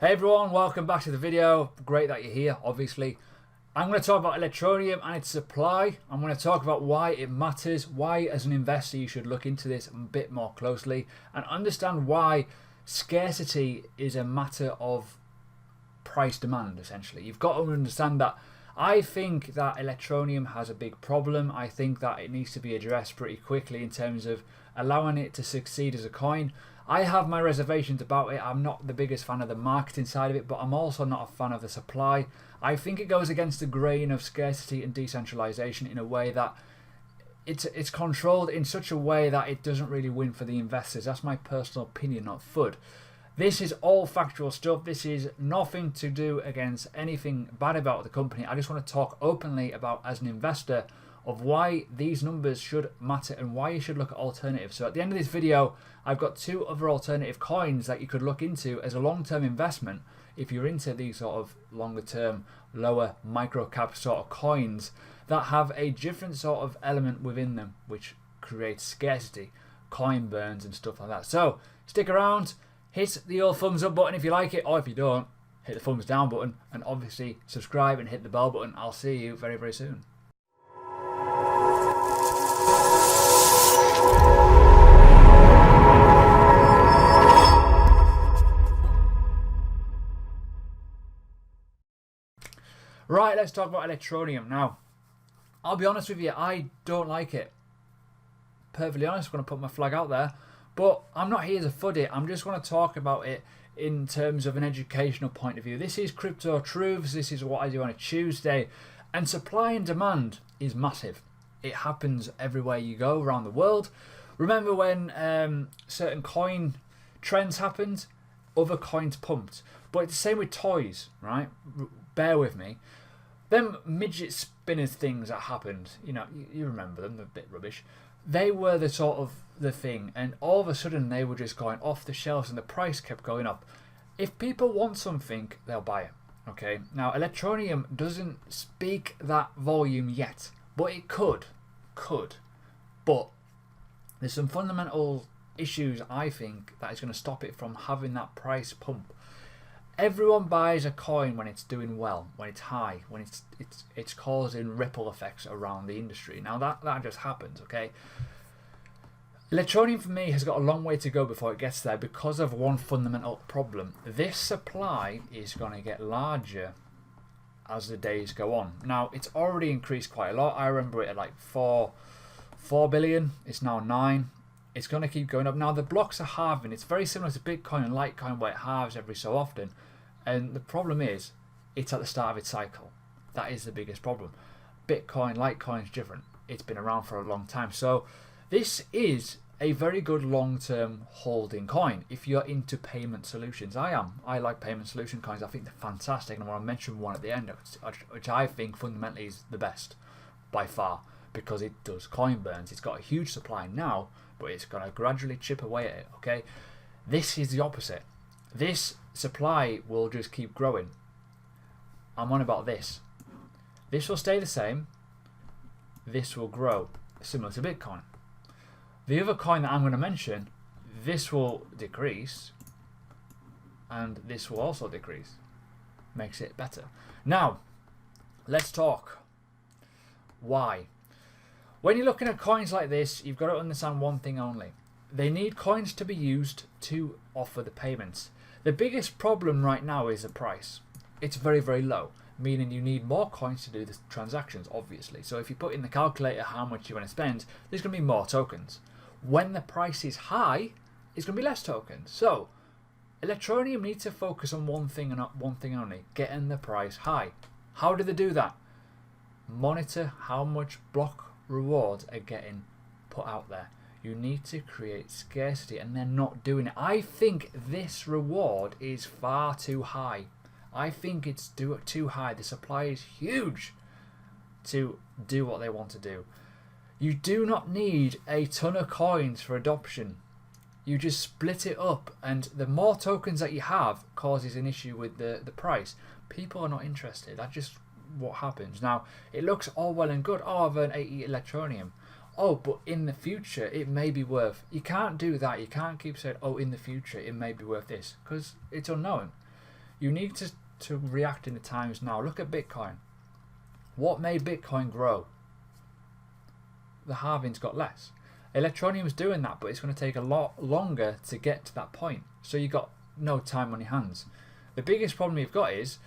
Hey everyone, welcome back to the video. Great that you're here, obviously. I'm going to talk about Electroneum and its supply. I'm going to talk about why it matters, why as an investor you should look into this a bit more closely and understand why scarcity is a matter of price demand, essentially. You've got to understand that. I think that Electroneum has a big problem. I think that it needs to be addressed pretty quickly in terms of allowing it to succeed as a coin. I have my reservations about it. I'm not the biggest fan of the marketing side of it, but I'm also not a fan of the supply. I think it goes against the grain of scarcity and decentralization in a way that it's controlled in such a way that it doesn't really win for the investors. That's my personal opinion, not FUD. This is all factual stuff. This is nothing to do against anything bad about the company. I just want to talk openly about, as an investor, of why these numbers should matter and why you should look at alternatives. So at the end of this video, I've got two other alternative coins that you could look into as a long-term investment if you're into these sort of longer-term, lower micro-cap sort of coins that have a different sort of element within them, which creates scarcity, coin burns and stuff like that. So stick around, hit the old thumbs up button if you like it, or if you don't, hit the thumbs down button, and obviously subscribe and hit the bell button. I'll see you very, very soon. Right, let's talk about Electroneum. Now, I'll be honest with you, I don't like it. Perfectly honest, I'm going to put my flag out there. But I'm not here to FUD it. I'm just going to talk about it in terms of an educational point of view. This is Crypto Truths. This is what I do on a Tuesday. And supply and demand is massive. It happens everywhere you go around the world. Remember when certain coin trends happened? Other coins pumped. But it's the same with toys, right? Bear with me. Them midget spinners things that happened, you remember them, they're a bit rubbish. They were the sort of the thing, and all of a sudden they were just going off the shelves and the price kept going up. If people want something, they'll buy it. Okay. Now Electroneum doesn't speak that volume yet, but it could. But there's some fundamental issues, I think, that is going to stop it from having that price pump. Everyone buys a coin when it's doing well, when it's high, when it's causing ripple effects around the industry. Now that just happens, okay? Electroneum for me has got a long way to go before it gets there because of one fundamental problem. This supply is going to get larger as the days go on. Now it's already increased quite a lot. I remember it at like 4 billion. It's now 9. It's going to keep going up. Now the blocks are halving. It's very similar to Bitcoin and Litecoin where it halves every so often. And the problem is it's at the start of its cycle. That is the biggest problem. Bitcoin, Litecoin is different. It's been around for a long time. So this is a very good long-term holding coin if you're into payment solutions. I am. I like payment solution coins. I think they're fantastic. And I want to mention one at the end, which I think fundamentally is the best by far because it does coin burns. It's got a huge supply now, but it's going to gradually chip away at it, okay? This is the opposite. This supply will just keep growing. I'm on about this. This will stay the same. This will grow, similar to Bitcoin. The other coin that I'm going to mention, this will decrease, and this will also decrease. Makes it better. Now, let's talk. Why? When you're looking at coins like this, you've got to understand one thing only. They need coins to be used to offer the payments. The biggest problem right now is the price. It's very, very low, meaning you need more coins to do the transactions, obviously. So if you put in the calculator how much you want to spend, there's going to be more tokens. When the price is high, it's going to be less tokens. So Electroneum needs to focus on one thing and one thing only, getting the price high. How do they do that? Monitor how much block rewards are getting put out there. You need to create scarcity, and they're not doing it. I think this reward is far too high. I think it's too high. The supply is huge to do what they want to do. You do not need a ton of coins for adoption. You just split it up, and the more tokens that you have causes an issue with the price. People are not interested. That's just what happens. Now, it looks all well and good. Oh, I've earned 80 Electroneum. Oh, but in the future, it may be worth... You can't do that. You can't keep saying, oh, in the future, it may be worth this, because it's unknown. you need to react in the times now. Look at Bitcoin. What made Bitcoin grow? The halving's got less. Electroneum's doing that, but it's going to take a lot longer to get to that point. So you've got no time on your hands. The biggest problem you've got is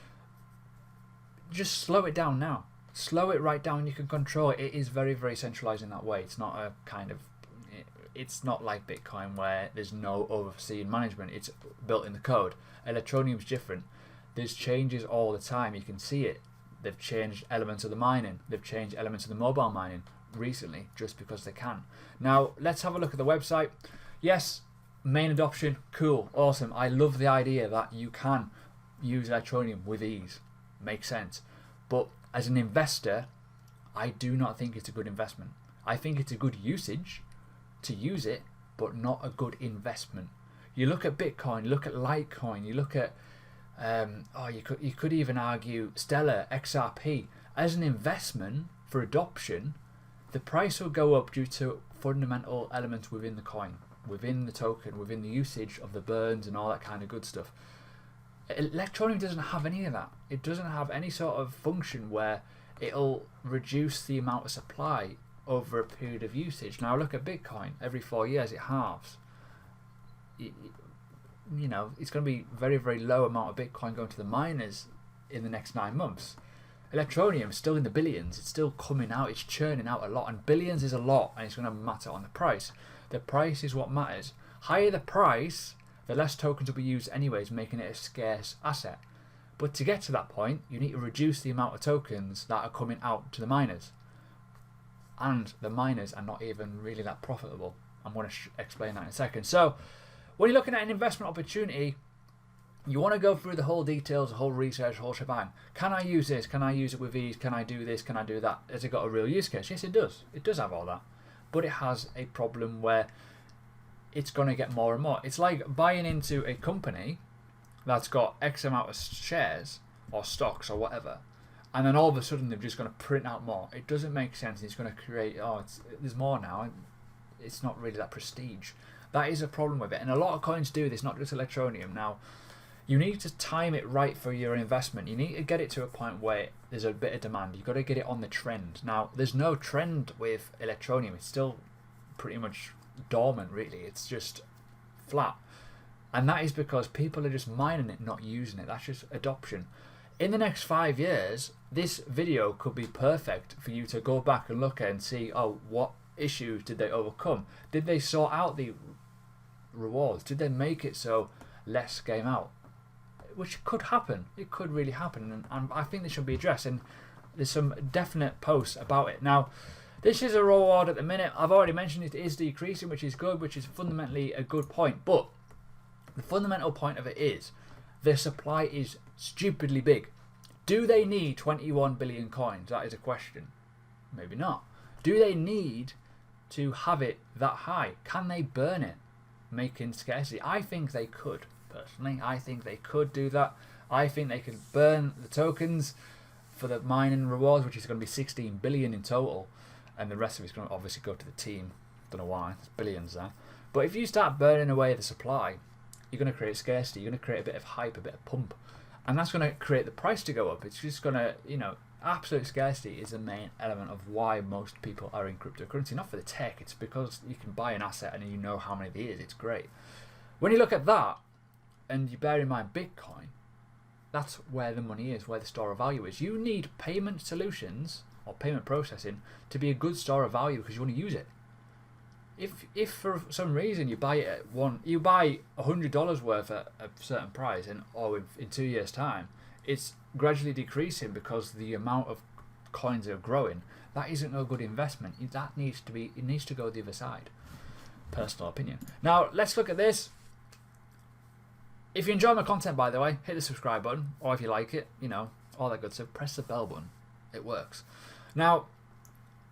just slow it down now. Slow it right down. You can control it. It is very, very centralized in that way. It's not a kind of, it's not like Bitcoin where there's no overseeing management. It's built in the code. Electroneum's different. There's changes all the time. You can see it. They've changed elements of the mining. They've changed elements of the mobile mining recently just because they can. Now, let's have a look at the website. Yes, main adoption, cool, awesome. I love the idea that you can use Electroneum with ease. Makes sense. But as an investor, I do not think it's a good investment. I think it's a good usage to use it, but not a good investment. You look at Bitcoin, you look at Litecoin, you look at you could even argue Stellar, XRP. As an investment for adoption, the price will go up due to fundamental elements within the coin, within the token, within the usage of the burns and all that kind of good stuff. Electroneum doesn't have any of that. It doesn't have any sort of function where it'll reduce the amount of supply over a period of usage. Now look at Bitcoin. Every 4 years it halves. You know, it's going to be very, very low amount of Bitcoin going to the miners in the next 9 months. Electroneum is still in the billions. It's still coming out. It's churning out a lot, and billions is a lot, and it's going to matter on the price. The price is what matters. Higher the price, the less tokens will be used anyways, making it a scarce asset. But to get to that point, you need to reduce the amount of tokens that are coming out to the miners. And the miners are not even really that profitable. I'm going to explain that in a second. So, when you're looking at an investment opportunity, you want to go through the whole details, the whole research, the whole shebang. Can I use this? Can I use it with ease? Can I do this? Can I do that? Has it got a real use case? Yes, it does. It does have all that. But it has a problem where it's going to get more and more. It's like buying into a company that's got X amount of shares or stocks or whatever, and then all of a sudden they're just going to print out more. It doesn't make sense. It's going to create, there's more now. It's not really that prestige. That is a problem with it, and a lot of coins do this, not just Electroneum. Now, you need to time it right for your investment. You need to get it to a point where there's a bit of demand. You've got to get it on the trend. Now, there's no trend with Electroneum. It's still pretty much dormant, really. It's just flat. And that is because people are just mining it, not using it. That's just adoption. In the next 5 years, this video could be perfect for you to go back and look at and see, what issues did they overcome? Did they sort out the rewards? Did they make it so less came out? Which could happen. It could really happen, and I think this should be addressed, and there's some definite posts about it. Now, this is a reward at the minute. I've already mentioned it is decreasing, which is good, which is fundamentally a good point, but the fundamental point of it is the supply is stupidly big. Do they need 21 billion coins? That is a question. Maybe not. Do they need to have it that high? Can they burn it, making scarcity? I think they could. Personally, I think they could do that. I think they could burn the tokens for the mining rewards, which is going to be 16 billion in total, and the rest of it's going to obviously go to the team. Don't know why, there's billions there. But if you start burning away the supply, you're going to create scarcity. You're going to create a bit of hype, a bit of pump, and that's going to create the price to go up. It's just going to, absolute scarcity is the main element of why most people are in cryptocurrency. Not for the tech, it's because you can buy an asset and you know how many there is. It's great. When you look at that, and you bear in mind Bitcoin, that's where the money is, where the store of value is. You need payment solutions or payment processing to be a good store of value because you want to use it. If for some reason you buy it at you buy $100 worth at a certain price, and in 2 years' time, it's gradually decreasing because the amount of coins are growing. That isn't a good investment. It needs to go the other side. Personal opinion. Now let's look at this. If you enjoy my content, by the way, hit the subscribe button, or if you like it, all that good stuff, press the bell button. It works. Now,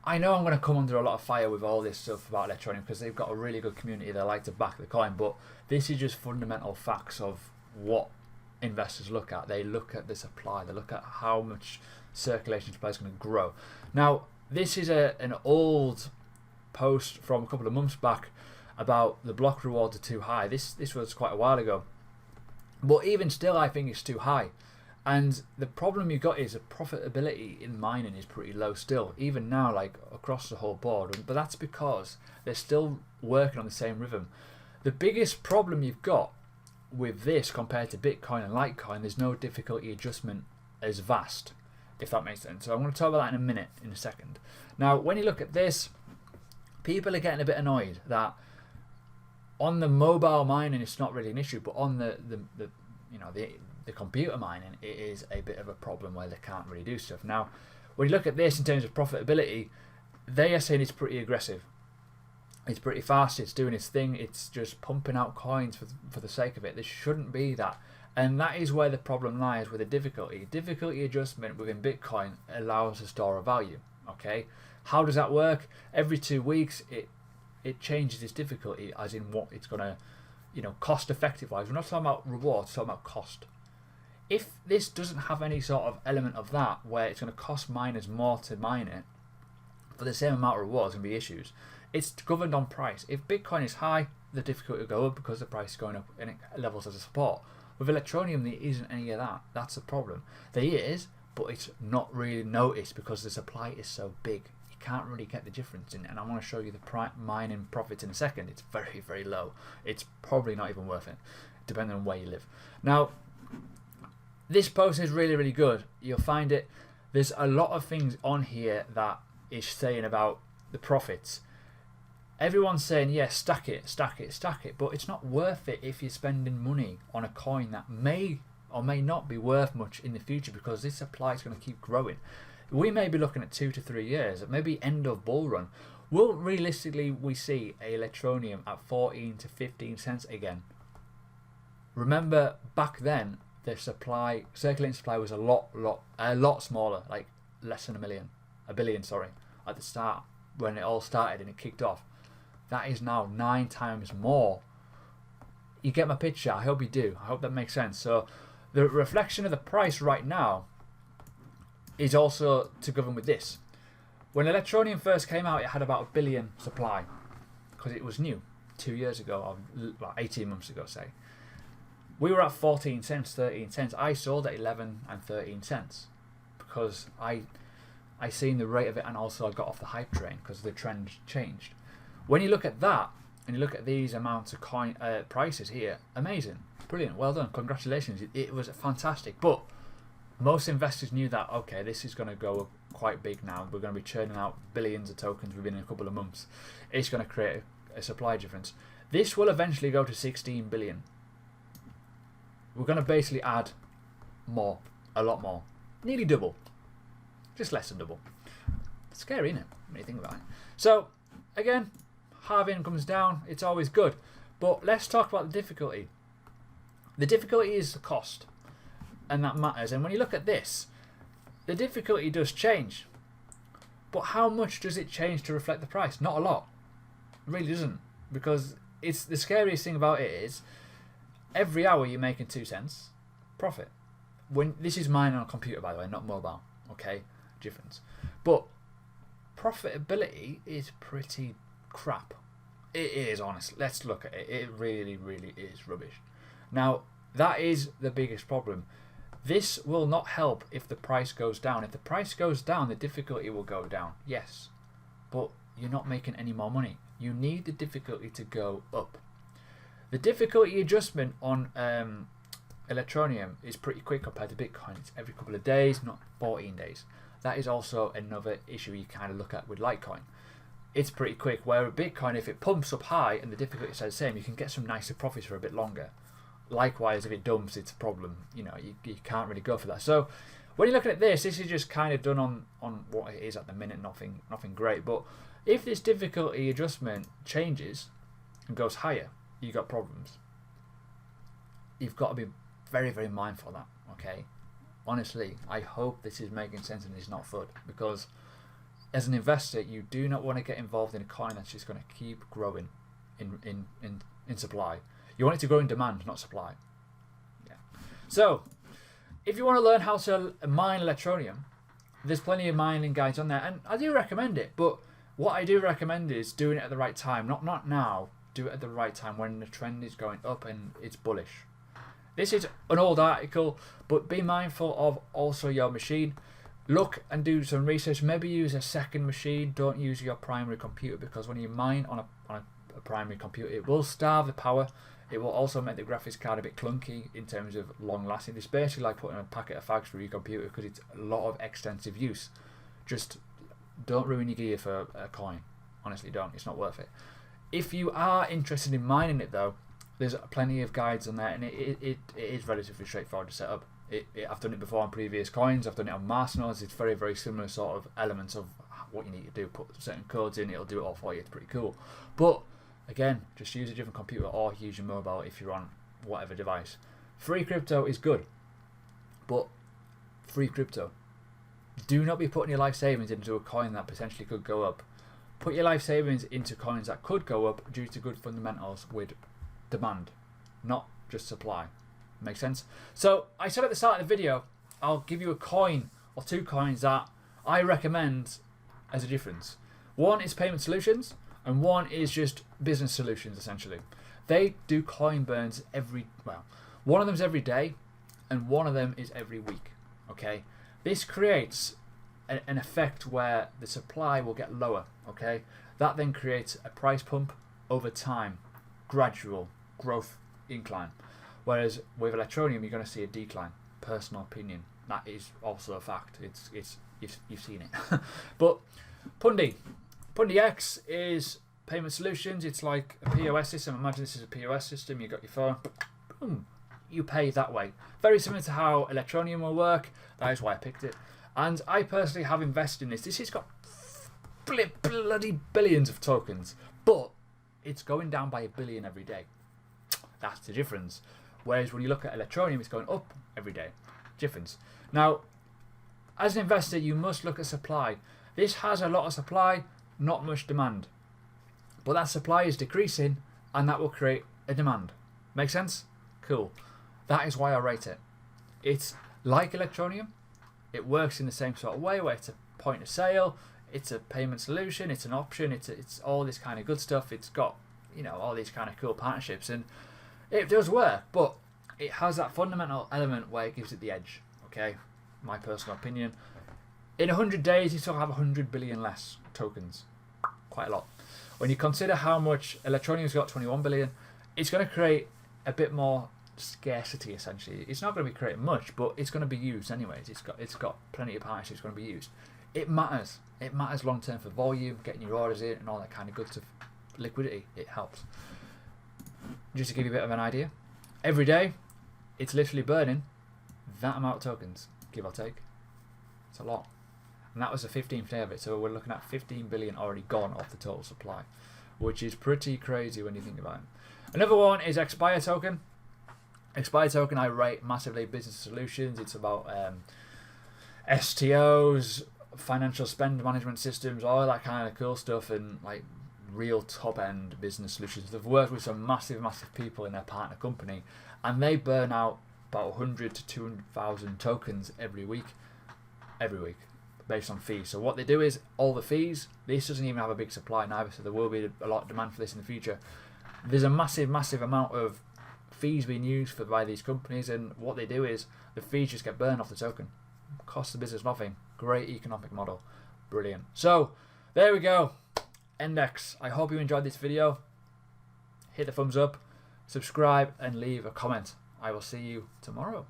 I know I'm going to come under a lot of fire with all this stuff about Electroneum because they've got a really good community. They like to back the coin, but this is just fundamental facts of what investors look at. They look at the supply. They look at how much circulation supply is going to grow. Now, this is an old post from a couple of months back about the block rewards are too high. This was quite a while ago. But even still, I think it's too high. And the problem you got is the profitability in mining is pretty low still, even now, like across the whole board. But that's because they're still working on the same rhythm. The biggest problem you've got with this compared to Bitcoin and Litecoin, there's no difficulty adjustment as vast, if that makes sense. So I'm going to talk about that in a minute, in a second. Now, when you look at this, people are getting a bit annoyed that on the mobile mining it's not really an issue, but on the computer mining it is a bit of a problem where they can't really do stuff. Now, when you look at this in terms of profitability, they are saying it's pretty aggressive. It's pretty fast, it's doing its thing, it's just pumping out coins for the sake of it. There shouldn't be that. And that is where the problem lies with the difficulty. Difficulty adjustment within Bitcoin allows to store a value. Okay? How does that work? Every 2 weeks it changes its difficulty, as in what it's gonna, cost effective wise. We're not talking about rewards, we're talking about cost. If this doesn't have any sort of element of that, where it's going to cost miners more to mine it for the same amount of rewards, going to be issues. It's governed on price. If Bitcoin is high, the difficulty will go up because the price is going up and it levels as a support. With Electroneum, there isn't any of that. That's the problem. There is, but it's not really noticed because the supply is so big. You can't really get the difference in it. And I want to show you the mining profits in a second. It's very, very low. It's probably not even worth it, depending on where you live. Now, this post is really, really good. You'll find it. There's a lot of things on here that is saying about the profits. Everyone's saying, yeah, stack it, stack it, stack it. But it's not worth it if you're spending money on a coin that may or may not be worth much in the future, because this supply is going to keep growing. We may be looking at 2 to 3 years, maybe end of bull run. Will realistically we see a Electroneum at 14 to 15 cents again? Remember back then, the supply, circulating supply, was a lot smaller, like less than a billion, at the start when it all started and it kicked off. That is now 9 times more. You get my picture? I hope you do. I hope that makes sense. So the reflection of the price right now is also to govern with this. When Electroneum first came out, it had about 1 billion supply because it was new 2 years ago, or 18 months ago, say. We were at 14 cents, 13 cents. I sold at 11 and 13 cents because I seen the rate of it, and also I got off the hype train because the trend changed. When you look at that and you look at these amounts of coin prices here, amazing, brilliant, well done, congratulations. It was fantastic. But most investors knew that, okay, this is going to go up quite big now. We're going to be churning out billions of tokens within a couple of months. It's going to create a supply difference. This will eventually go to 16 billion. We're going to basically add more, a lot more, nearly double, just less than double. It's scary, isn't it, when you think about it? So again, halving comes down, it's always good. But let's talk about the difficulty. The difficulty is the cost, and that matters. And when you look at this, the difficulty does change. But how much does it change to reflect the price? Not a lot. It really doesn't. Because it's the scariest thing about it is every hour you're making 2 cents profit. When this is mine on a computer, by the way, not mobile. Okay, difference. But profitability is pretty crap. It is, honestly. Let's look at it. It really, really is rubbish. Now, that is the biggest problem. This will not help if the price goes down. If the price goes down, the difficulty will go down. Yes. But you're not making any more money. You need the difficulty to go up. The difficulty adjustment on Electroneum is pretty quick compared to Bitcoin. It's every couple of days, not 14 days. That is also another issue you kind of look at with Litecoin. It's pretty quick. Where with Bitcoin, if it pumps up high and the difficulty stays the same, you can get some nicer profits for a bit longer. Likewise, if it dumps, it's a problem. You can't really go for that. So when you're looking at this is just kind of done on what it is at the minute. Nothing great. But if this difficulty adjustment changes and goes higher, you got problems. You've got to be very, very mindful of that. Okay. Honestly, I hope this is making sense and it's not FUD, because as an investor, you do not want to get involved in a coin that's just going to keep growing in supply. You want it to grow in demand, not supply. Yeah. So, if you want to learn how to mine Electroneum, there's plenty of mining guides on there, and I do recommend it. But what I do recommend is doing it at the right time, not now. Do it at the right time when the trend is going up and it's bullish. This is an old article, but be mindful of also your machine. Look and do some research. Maybe use a second machine. Don't use your primary computer, because when you mine on a primary computer, it will starve the power. It will also make the graphics card a bit clunky in terms of long lasting. It's basically like putting a packet of fags through your computer, because it's a lot of extensive use. Just don't ruin your gear for a coin. Honestly, don't. It's not worth it. If you are interested in mining it though, there's plenty of guides on there, and it is relatively straightforward to set up. I've done it before on previous coins. I've done it on Marshmallows. It's very, very similar sort of elements of what you need to do. Put certain codes in, it'll do it all for you. It's pretty cool. But again, just use a different computer or use your mobile if you're on whatever device. Free crypto is good, but free crypto. Do not be putting your life savings into a coin that potentially could go up. Put your life savings into coins that could go up due to good fundamentals with demand, not just supply. Make sense? So I said at the start of the video, I'll give you a coin or two coins that I recommend as a difference. One is payment solutions, and one is just business solutions. Essentially, they do coin burns one of them's every day, and one of them is every week. Okay, this creates an effect where the supply will get lower. Okay, that then creates a price pump over time, gradual growth incline. Whereas with Electroneum, you're going to see a decline. Personal opinion. That is also a fact. You've seen it. But Pundi X is payment solutions. It's like a POS system. Imagine this is a POS system. You got your phone. Boom. You pay that way. Very similar to how Electroneum will work. That is why I picked it. And I personally have invested in this. This has got bloody billions of tokens, but it's going down by 1 billion every day. That's the difference. Whereas when you look at Electroneum, it's going up every day. Difference. Now, as an investor, you must look at supply. This has a lot of supply, not much demand. But that supply is decreasing, and that will create a demand. Make sense? Cool. That is why I rate it. It's like Electroneum. It works in the same sort of way, where it's a point of sale, it's a payment solution, it's an option, it's all this kind of good stuff. It's got, all these kind of cool partnerships, and it does work, but it has that fundamental element where it gives it the edge. Okay, my personal opinion. In 100 days, you still have 100 billion less tokens. Quite a lot. When you consider how much Electroneum's got, 21 billion, it's going to create a bit more scarcity. Essentially, it's not going to be creating much, but it's going to be used anyways. It's got plenty of partnerships going to be used. It matters. It matters long term for volume, getting your orders in, and all that kind of good stuff. Liquidity, it helps. Just to give you a bit of an idea, every day it's literally burning that amount of tokens, give or take. It's a lot. And that was the 15th day of it, so we're looking at 15 billion already gone off the total supply, which is pretty crazy when you think about it. Another one is Expire Token. Expire Token I rate massively. Business solutions. It's about STOs, financial spend management systems, all that kind of cool stuff, and like real top end business solutions. They've worked with some massive people in their partner company, and they burn out about 100 to 200,000 tokens every week based on fees. So what they do is all the fees. This doesn't even have a big supply neither, so there will be a lot of demand for this in the future. There's a massive amount of fees being used by these companies, and what they do is the fees just get burned off the token. Cost the business nothing. Great economic model. Brilliant. So there we go. Index. I hope you enjoyed this video. Hit the thumbs up, subscribe, and leave a comment. I will see you tomorrow.